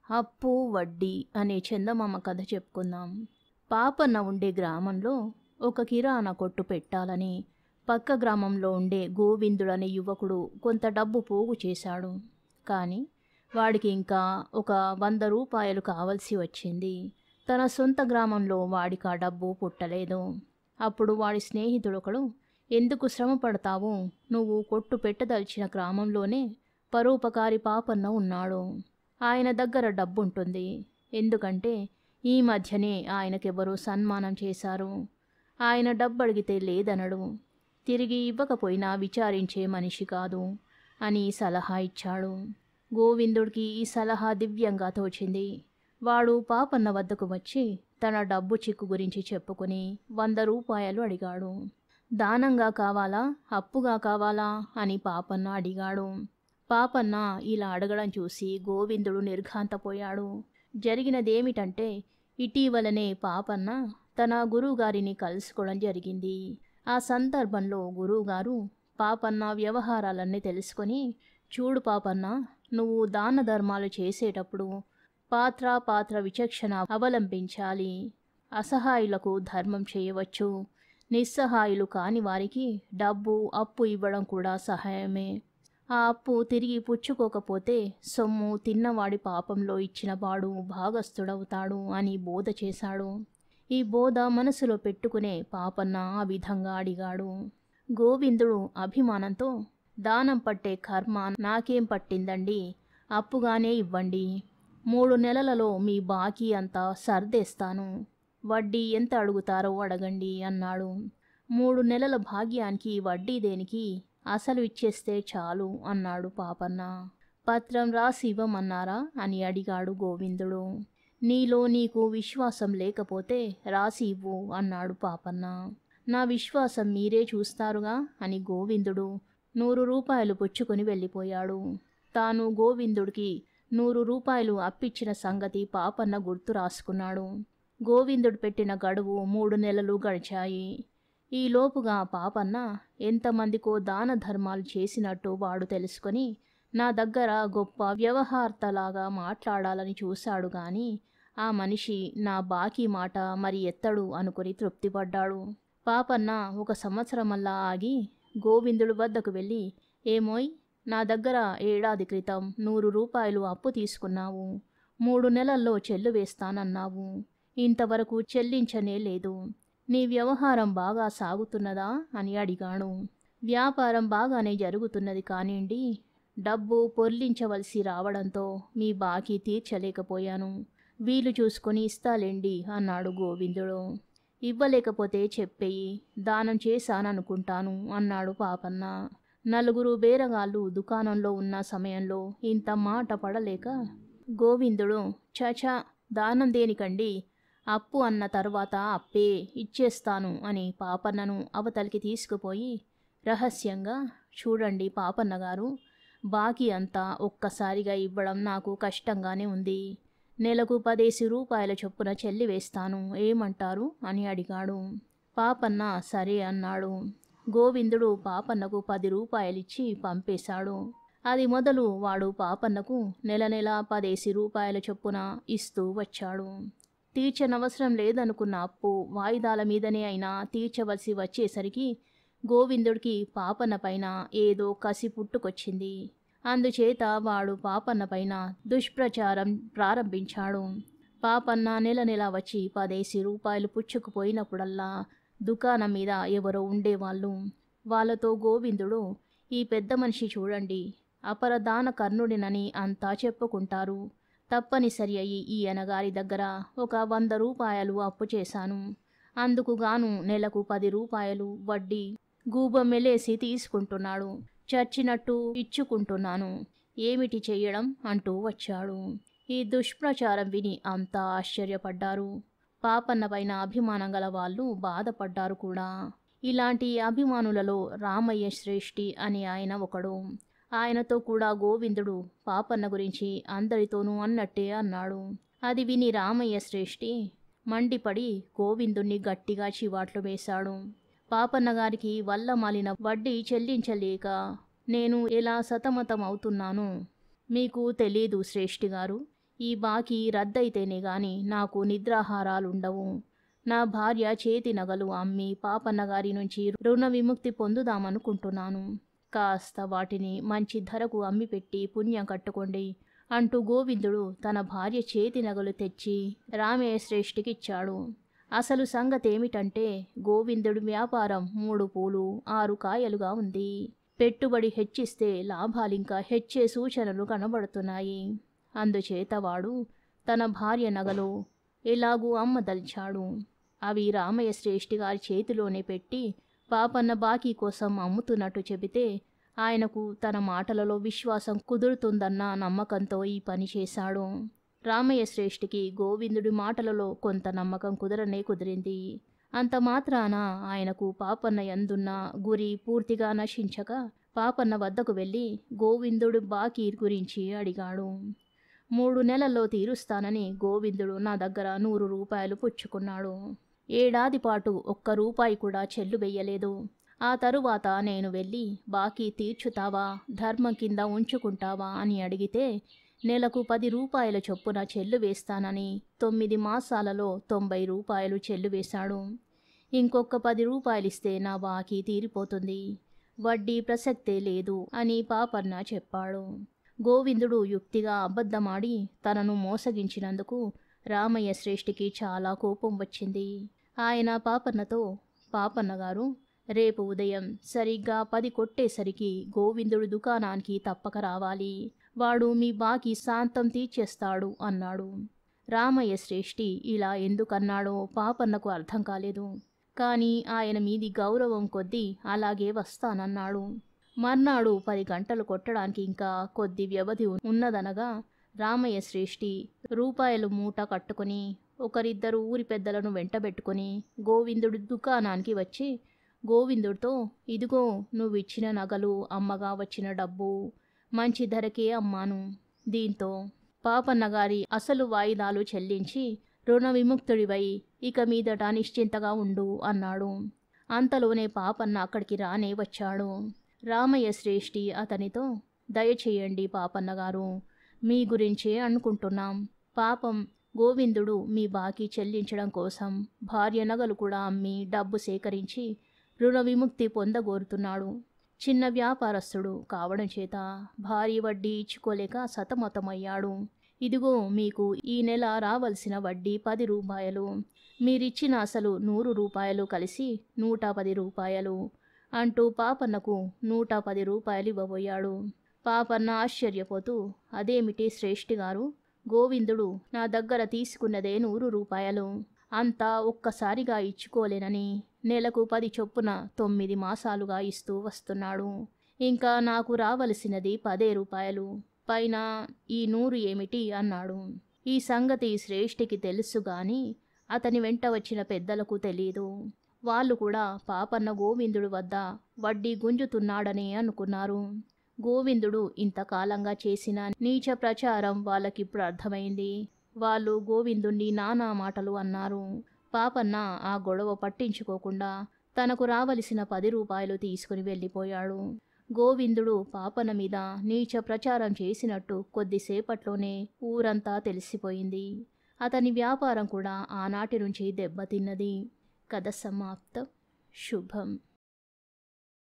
అప్పు వడ్డీ అనే చందమామ కథ చెప్పుకుందాం. పాపన్న ఉండే గ్రామంలో ఒక కిరాణా కొట్టు పెట్టాలని పక్క గ్రామంలో ఉండే గోవిందుడనే యువకుడు కొంత డబ్బు పోగు చేశాడు. కానీ వాడికి ఇంకా ఒక 100 రూపాయలు కావలసి వచ్చింది. తన సొంత గ్రామంలో వాడికి ఆ డబ్బు పుట్టలేదు. అప్పుడు వాడి స్నేహితుడొకడు, ఎందుకు శ్రమ పడతావు, నువ్వు కొట్టు పెట్టదలిచిన గ్రామంలోనే పరోపకారి పాపన్న ఉన్నాడు. ఆయన దగ్గర డబ్బుంటుంది. ఎందుకంటే ఈ మధ్యనే ఆయనకెవరో సన్మానం చేశారు. ఆయన డబ్బు అడిగితే లేదనడు, తిరిగి ఇవ్వకపోయినా విచారించే మనిషి కాదు అని సలహా ఇచ్చాడు. గోవిందుడికి ఈ సలహా దివ్యంగా తోచింది. వాడు పాపన్న వద్దకు వచ్చి తన డబ్బు చిక్కు గురించి చెప్పుకుని 100 రూపాయలు అడిగాడు. దానంగా కావాలా, అప్పుగా కావాలా అని పాపన్న అడిగాడు. పాపన్న ఇలా అడగడం చూసి గోవిందుడు నిర్ఘాంతపోయాడు. జరిగినదేమిటంటే, ఇటీవలనే పాపన్న తన గురువుగారిని కలుసుకోవడం జరిగింది. ఆ సందర్భంలో గురువుగారు పాపన్న వ్యవహారాలన్నీ తెలుసుకొని, చూడు పాపన్న, నువ్వు దాన ధర్మాలు చేసేటప్పుడు పాత్ర విచక్షణ అవలంబించాలి. అసహాయులకు ధర్మం చేయవచ్చు, నిస్సహాయులు కాని వారికి డబ్బు అప్పు ఇవ్వడం కూడా సహాయమే. ఆ అప్పు తిరిగి పుచ్చుకోకపోతే సొమ్ము తిన్నవాడి పాపంలో ఇచ్చిన వాడు భాగస్థుడవుతాడు అని బోధ చేశాడు. ఈ బోధ మనసులో పెట్టుకునే పాపన్న ఆ విధంగా అడిగాడు. గోవిందుడు అభిమానంతో, దానం పట్టే కర్మ నాకేం పట్టిందండి, అప్పుగానే ఇవ్వండి. 3 నెలలలో మీ బాకీ అంతా సర్దేస్తాను. వడ్డీ ఎంత అడుగుతారో అడగండి అన్నాడు. 3 నెలల భాగ్యానికి వడ్డీ దేనికి, అసలు ఇచ్చేస్తే చాలు అన్నాడు పాపన్న. పత్రం రాసి ఇవ్వమన్నారా అని అడిగాడు గోవిందుడు. నీలో నీకు విశ్వాసం లేకపోతే రాసి ఇవ్వు అన్నాడు పాపన్న. నా విశ్వాసం మీరే చూస్తారుగా అని గోవిందుడు 100 రూపాయలు పుచ్చుకొని వెళ్ళిపోయాడు. తాను గోవిందుడికి 100 రూపాయలు అప్పిచ్చిన సంగతి పాపన్న గుర్తు రాసుకున్నాడు. గోవిందుడు పెట్టిన గడువు 3 నెలలు గడిచాయి. ఈలోపుగా పాపన్న ఎంతమందికో దాన ధర్మాలు చేసినట్టు వాడు తెలుసుకొని నా దగ్గర గొప్ప వ్యవహార్తలాగా మాట్లాడాలని చూశాడు గాని ఆ మనిషి నా బాకీ మాట మరి ఎత్తడు అనుకుని తృప్తిపడ్డాడు. పాపన్న 1 సంవత్సరమల్లా ఆగి గోవిందుడి వద్దకు వెళ్ళి, ఏమోయ్, నా దగ్గర ఏడాది క్రితం 100 రూపాయలు అప్పు తీసుకున్నావు, 3 నెలల్లో చెల్లు వేస్తానన్నావు, ఇంతవరకు చెల్లించనే లేదు. నీ వ్యవహారం బాగా సాగుతున్నదా అని అడిగాడు. వ్యాపారం బాగానే జరుగుతున్నది కానివ్వండి, డబ్బు పొర్లించవలసి రావడంతో మీ బాకీ తీర్చలేకపోయాను. వీలు చూసుకొని ఇస్తాలేండి అన్నాడు గోవిందుడు. ఇవ్వలేకపోతే చెప్పేయి, దానం చేశాననుకుంటాను అన్నాడు పాపన్న. 4 బేరగాళ్ళు దుకాణంలో ఉన్న సమయంలో ఇంత మాట పడలేక గోవిందుడు, చచా, దానం దేనికండి, అప్పు అన్న తర్వాత అప్పే, ఇచ్చేస్తాను అని పాపన్నను అవతలికి తీసుకుపోయి రహస్యంగా, చూడండి పాపన్న గారు, బాకీ అంతా ఒక్కసారిగా ఇవ్వడం నాకు కష్టంగానే ఉంది. నెలకు 10 రూపాయల చొప్పున చెల్లి వేస్తాను, ఏమంటారు అని అడిగాడు. పాపన్న సరే అన్నాడు. గోవిందుడు పాపన్నకు 10 రూపాయలిచ్చి పంపేశాడు. అది మొదలు వాడు పాపన్నకు నెల 10 రూపాయల చొప్పున ఇస్తూ వచ్చాడు. తీర్చనవసరం లేదనుకున్న అప్పు వాయిదాల మీదనే అయినా తీర్చవలసి వచ్చేసరికి గోవిందుడికి పాపన్న పైన ఏదో కసి పుట్టుకొచ్చింది. అందుచేత వాడు పాపన్న పైన దుష్ప్రచారం ప్రారంభించాడు. పాపన్న నెల వచ్చి 10 రూపాయలు పుచ్చుకుపోయినప్పుడల్లా దుకాణం మీద ఎవరో ఉండేవాళ్ళు. వాళ్ళతో గోవిందుడు, ఈ పెద్ద మనిషి చూడండి, అపరదాన కర్ణుడినని అంతా చెప్పుకుంటారు. తప్పనిసరి అయి ఈ అనగారి దగ్గర ఒక 100 రూపాయలు అప్పు చేశాను. అందుకు గాను నెలకు 10 రూపాయలు వడ్డీ గూబమెలేసి తీసుకుంటున్నాడు. చచ్చినట్టు ఇచ్చుకుంటున్నాను. ఏమిటి చెయ్యడం అంటూ వచ్చాడు. ఈ దుష్ప్రచారం విని అంతా ఆశ్చర్యపడ్డారు. పాపన్న పైన అభిమానం గల వాళ్ళు బాధపడ్డారు కూడా. ఇలాంటి అభిమానులలో రామయ్య శ్రేష్ఠి అని ఆయన ఒకడు. ఆయనతో కూడా గోవిందుడు పాపన్న గురించి అందరితోనూ అన్నట్టే అన్నాడు. అది విని రామయ్య శ్రేష్ఠి మండిపడి గోవిందుణ్ణి గట్టిగా చివాట్లు వేశాడు. పాపన్న గారికి వల్ల మాలిన వడ్డీ చెల్లించలేక నేను ఎలా సతమతం అవుతున్నాను మీకు తెలీదు శ్రేష్ఠి గారు. ఈ బాకీ రద్దయితేనే గాని నాకు నిద్రాహారాలుండవు. నా భార్య చేతి నగలు అమ్మి పాపన్న గారి నుంచి రుణ విముక్తి పొందుదామనుకుంటున్నాను. కాస్త వాటిని మంచి ధరకు అమ్మిపెట్టి పుణ్యం కట్టుకోండి అంటూ గోవిందుడు తన భార్య చేతి నగలు తెచ్చి రామయ్య శ్రేష్ఠికిచ్చాడు. అసలు సంగతేమిటంటే గోవిందుడి వ్యాపారం 3 పూలు 6 కాయలుగా ఉంది. పెట్టుబడి హెచ్చిస్తే లాభాలింకా హెచ్చే సూచనలు కనబడుతున్నాయి. అందుచేత వాడు తన భార్య నగలు ఎలాగూ అమ్మదలిచాడు. అవి రామయ్య శ్రేష్ఠి గారి చేతిలోనే పెట్టి పాపన్న బాకీ కోసం అమ్ముతున్నట్టు చెబితే ఆయనకు తన మాటలలో విశ్వాసం కుదురుతుందన్న నమ్మకంతో ఈ పని చేశాడు. రామయ్య శ్రేష్ఠికి గోవిందుడి మాటలలో కొంత నమ్మకం కుదిరింది. అంత మాత్రాన ఆయనకు పాపన్న యందున్న గురి పూర్తిగా నశించక పాపన్న వద్దకు వెళ్ళి గోవిందుడి బాకీ గురించి అడిగాడు. 3 నెలల్లో తీరుస్తానని గోవిందుడు నా దగ్గర 100 రూపాయలు పుచ్చుకున్నాడు. ఏడాది పాటు ఒక్క రూపాయి కూడా చెల్లు వెయ్యలేదు. ఆ తరువాత నేను వెళ్ళి బాకీ తీర్చుతావా, ధర్మం కింద ఉంచుకుంటావా అని అడిగితే నెలకు 10 రూపాయల చొప్పున చెల్లు వేస్తానని 9 మాసాలలో 90 రూపాయలు చెల్లు వేశాడు. ఇంకొక 10 రూపాయలిస్తే నా బాకీ తీరిపోతుంది, వడ్డీ ప్రసక్తే లేదు అని పాపన్న చెప్పాడు. గోవిందుడు యుక్తిగా అబద్ధమాడి తనను మోసగించినందుకు రామయ్య శ్రేష్ఠికి చాలా కోపం వచ్చింది. ఆయన పాపన్నతో, పాపన్నగారు, రేపు ఉదయం సరిగ్గా 10 కొట్టేసరికి గోవిందుడు దుకాణానికి తప్పక రావాలి. వాడు మీ బాకీ శాంతం తీర్చేస్తాడు అన్నాడు. రామయ్య శ్రేష్ఠి ఇలా ఎందుకన్నాడో పాపన్నకు అర్థం కాలేదు. కానీ ఆయన మీది గౌరవం కొద్దీ అలాగే వస్తానన్నాడు. మర్నాడు 10 గంటలు కొట్టడానికి ఇంకా కొద్ది వ్యవధి ఉన్నదనగా రామయ్య శ్రేష్ఠి రూపాయలు మూట కట్టుకుని 1-2 ఊరి పెద్దలను వెంటబెట్టుకుని గోవిందుడి దుకాణానికి వచ్చి గోవిందుడితో, ఇదిగో నువ్విచ్చిన నగలు, అమ్మగా వచ్చిన డబ్బు మంచి ధరకే అమ్మాను. దీంతో పాపన్నగారి అసలు వాయిదాలు చెల్లించి రుణ విముక్తుడివై ఇక మీదట నిశ్చింతగా ఉండు అన్నాడు. అంతలోనే పాపన్న అక్కడికి రానే వచ్చాడు. రామయ్య శ్రేష్ఠి అతనితో, దయచేయండి పాపన్నగారు, మీ గురించే అనుకుంటున్నాం. పాపం గోవిందుడు మీ బాకీ చెల్లించడం కోసం భార్య నగలు కూడా అమ్మి డబ్బు సేకరించి రుణ విముక్తి పొందగోరుతున్నాడు. చిన్న వ్యాపారస్తుడు కావడం చేత భారీ వడ్డీ ఇచ్చుకోలేక సతమతమయ్యాడు. ఇదిగో మీకు ఈ నెల రావలసిన వడ్డీ 10 రూపాయలు, మీరిచ్చిన అసలు 100 రూపాయలు కలిసి 110 రూపాయలు అంటూ పాపన్నకు 110 రూపాయలు ఇవ్వబోయాడు. పాపన్న ఆశ్చర్యపోతూ, అదేమిటి శ్రేష్ఠి గారు, గోవిందుడు నా దగ్గర తీసుకున్నదే 100 రూపాయలు, అంతా ఒక్కసారిగా ఇచ్చుకోలేనని నెలకు 10 చొప్పున 9 మాసాలుగా ఇస్తూ వస్తున్నాడు. ఇంకా నాకు రావలసినది 10 రూపాయలు, పైన ఈ 100 ఏమిటి అన్నాడు. ఈ సంగతి శ్రేష్ఠికి తెలుసు గాని అతని వెంట వచ్చిన పెద్దలకు తెలీదు. వాళ్ళు కూడా పాపన్న గోవిందుడి వద్ద వడ్డీ గుంజుతున్నాడని అనుకున్నారు. గోవిందుడు ఇంతకాలంగా చేసిన నీచ ప్రచారం వాళ్ళకిప్పుడు అర్థమైంది. వాళ్ళు గోవిందుణ్ణి నానా మాటలు అన్నారు. పాపన్న ఆ గొడవ పట్టించుకోకుండా తనకు రావలసిన 10 రూపాయలు తీసుకుని వెళ్ళిపోయాడు. గోవిందుడు పాపన్న మీద నీచ ప్రచారం చేసినట్టు కొద్దిసేపట్లోనే ఊరంతా తెలిసిపోయింది. అతని వ్యాపారం కూడా ఆనాటి నుంచి దెబ్బతిన్నది. కథ సమాప్తం. శుభం.